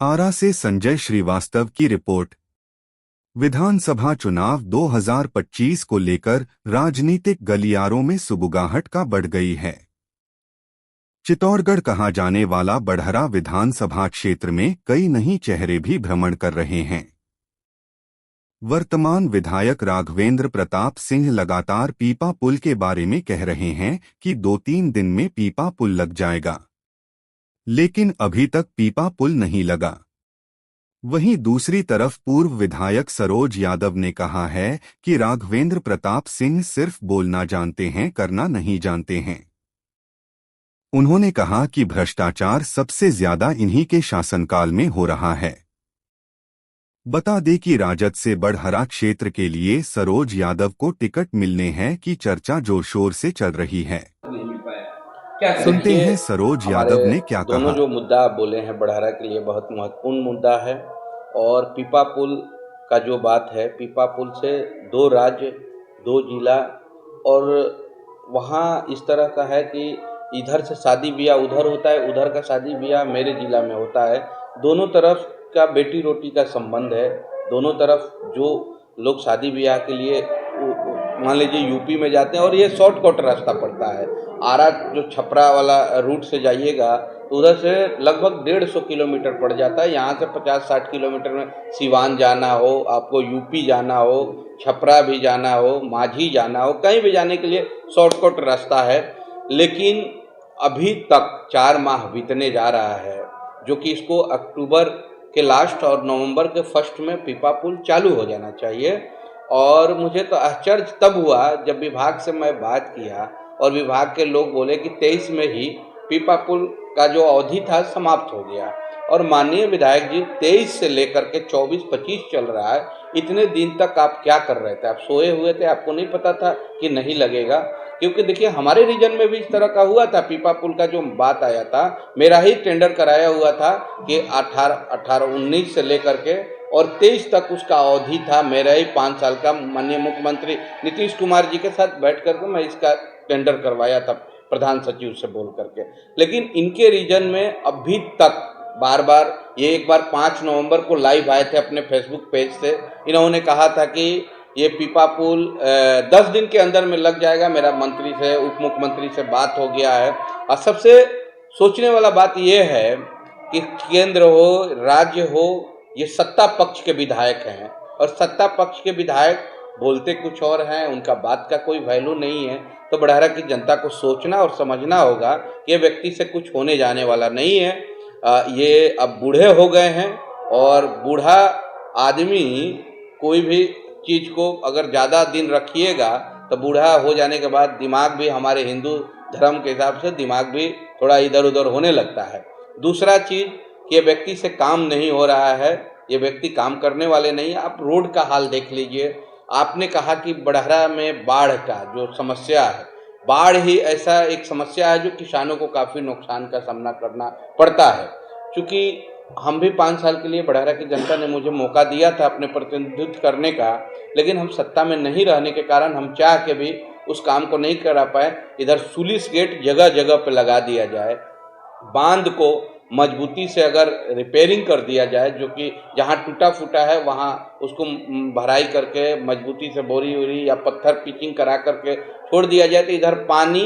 आरा से संजय श्रीवास्तव की रिपोर्ट। विधानसभा चुनाव 2025 को लेकर राजनीतिक गलियारों में सुगबुगाहट का बढ़ गई है। चित्तौड़गढ़ कहा जाने वाला बड़हरा विधानसभा क्षेत्र में कई नए चेहरे भी भ्रमण कर रहे हैं। वर्तमान विधायक राघवेंद्र प्रताप सिंह लगातार पीपा पुल के बारे में कह रहे हैं कि 2-3 दिन में पीपा पुल लग जाएगा, लेकिन अभी तक पीपा पुल नहीं लगा। वहीं दूसरी तरफ पूर्व विधायक सरोज यादव ने कहा है कि राघवेंद्र प्रताप सिंह सिर्फ बोलना जानते हैं, करना नहीं जानते हैं। उन्होंने कहा कि भ्रष्टाचार सबसे ज्यादा इन्हीं के शासनकाल में हो रहा है। बता दें कि राजद से बड़हरा क्षेत्र के लिए सरोज यादव को टिकट मिलने हैं की चर्चा जोर शोर से चल रही है। सुनते हैं सरोज यादव ने क्या कहा। दोनों जो मुद्दा बोले हैं बड़हरा के लिए बहुत महत्वपूर्ण मुद्दा है। और पीपा पुल का जो बात है, पीपा पुल से 2 राज्य 2 जिला, और वहाँ इस तरह का है कि इधर से शादी ब्याह उधर होता है, उधर का शादी ब्याह मेरे जिला में होता है। दोनों तरफ का बेटी रोटी का संबंध है। दोनों तरफ जो लोग शादी ब्याह के लिए मान लीजिए यूपी में जाते हैं, और ये शॉर्टकट रास्ता पड़ता है। आरा जो छपरा वाला रूट से जाइएगा तो उधर से लगभग 150 किलोमीटर पड़ जाता है। यहाँ से 50-60 किलोमीटर में सिवान जाना हो, आपको यूपी जाना हो, छपरा भी जाना हो, माझी जाना हो, कहीं भी जाने के लिए शॉर्टकट रास्ता है। लेकिन अभी तक 4 माह बीतने जा रहा है, जो कि इसको अक्टूबर के लास्ट और नवंबर के फर्स्ट में पीपा पुल चालू हो जाना चाहिए। और मुझे तो आश्चर्य तब हुआ जब विभाग से मैं बात किया और विभाग के लोग बोले कि 23 में ही पीपा पुल का जो अवधि था समाप्त हो गया। और माननीय विधायक जी 23 से लेकर के 24-25 चल रहा है। इतने दिन तक आप क्या कर रहे थे? आप सोए हुए थे? आपको नहीं पता था कि नहीं लगेगा? क्योंकि देखिए हमारे रीजन में भी इस तरह का हुआ था। पीपा पुल का जो बात आया था, मेरा ही टेंडर कराया हुआ था कि 19 से लेकर के और 23 तक उसका अवधि था। मेरा ही 5 साल का माननीय मुख्यमंत्री नीतीश कुमार जी के साथ बैठ करके मैं इसका टेंडर करवाया था प्रधान सचिव से बोल करके। लेकिन इनके रीजन में अभी तक बार बार ये एक बार 5 नवंबर को लाइव आए थे अपने फेसबुक पेज से। इन्होंने कहा था कि ये पीपा पुल 10 दिन के अंदर में लग जाएगा। मेरा मंत्री से, उप मुख्यमंत्री से बात हो गया है। और सबसे सोचने वाला बात ये है कि केंद्र हो, राज्य हो, ये सत्ता पक्ष के विधायक हैं, और सत्ता पक्ष के विधायक बोलते कुछ और हैं, उनका बात का कोई वैल्यू नहीं है। तो बड़हरा की जनता को सोचना और समझना होगा कि ये व्यक्ति से कुछ होने जाने वाला नहीं है। ये अब बूढ़े हो गए हैं, और बूढ़ा आदमी कोई भी चीज़ को अगर ज़्यादा दिन रखिएगा तो बूढ़ा हो जाने के बाद दिमाग भी, हमारे हिंदू धर्म के हिसाब से दिमाग भी थोड़ा इधर उधर होने लगता है। दूसरा चीज़, ये व्यक्ति से काम नहीं हो रहा है, ये व्यक्ति काम करने वाले नहीं है। आप रोड का हाल देख लीजिए। आपने कहा कि बड़हरा में बाढ़ का जो समस्या है, बाढ़ ही ऐसा एक समस्या है जो किसानों को काफ़ी नुकसान का सामना करना पड़ता है। क्योंकि हम भी 5 साल के लिए बड़हरा की जनता ने मुझे मौका दिया था अपने प्रतिनिधित्व करने का, लेकिन हम सत्ता में नहीं रहने के कारण हम चाह के भी उस काम को नहीं करा पाए। इधर सुलिस गेट जगह जगह पे लगा दिया जाए, बांध को मजबूती से अगर रिपेयरिंग कर दिया जाए, जो कि जहाँ टूटा फूटा है वहाँ उसको भराई करके मजबूती से बोरी वोरी या पत्थर पिचिंग करा करके छोड़ दिया जाए, तो इधर पानी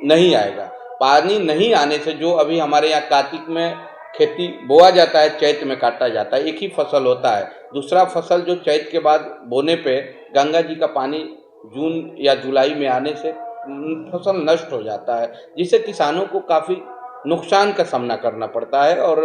नहीं आएगा। पानी नहीं आने से जो अभी हमारे यहाँ कार्तिक में खेती बोआ जाता है, चैत में काटा जाता है, एक ही फसल होता है। दूसरा फसल जो चैत के बाद बोने पे गंगा जी का पानी जून या जुलाई में आने से फसल नष्ट हो जाता है, जिससे किसानों को काफ़ी नुकसान का सामना करना पड़ता है। और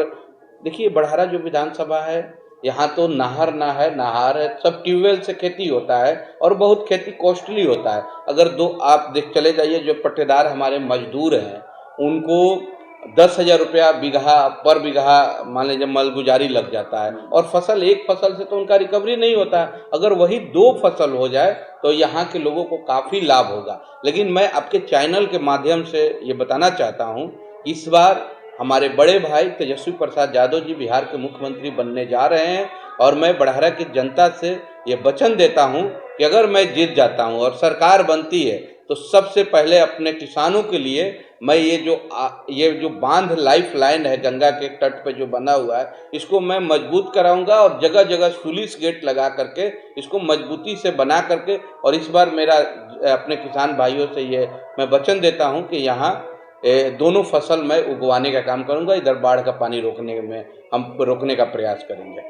देखिए बड़हरा जो विधानसभा है, यहाँ तो नहर ना है, नहर है, सब ट्यूबवेल से खेती होता है, और बहुत खेती कॉस्टली होता है। अगर आप देख चले जाइए, जो पट्टेदार हमारे मजदूर हैं उनको 10,000 रुपया बीघा पर बीघा मान लीजिए मलगुजारी लग जाता है, और फसल एक फसल से तो उनका रिकवरी नहीं होता है। अगर वही 2 फसल हो जाए तो यहाँ के लोगों को काफ़ी लाभ होगा। लेकिन मैं आपके चैनल के माध्यम से ये बताना चाहता हूँ, इस बार हमारे बड़े भाई तेजस्वी प्रसाद यादव जी बिहार के मुख्यमंत्री बनने जा रहे हैं, और मैं बड़हरा की जनता से ये वचन देता हूँ कि अगर मैं जीत जाता हूँ और सरकार बनती है तो सबसे पहले अपने किसानों के लिए मैं ये जो बांध लाइफ लाइन है गंगा के तट पे जो बना हुआ है, इसको मैं मजबूत कराऊंगा और जगह जगह सुलिस गेट लगा करके इसको मजबूती से बना करके, और इस बार मेरा अपने किसान भाइयों से ये मैं वचन देता हूं कि यहाँ दोनों फसल मैं उगवाने का काम करूंगा। इधर बाढ़ का पानी रोकने का प्रयास करेंगे।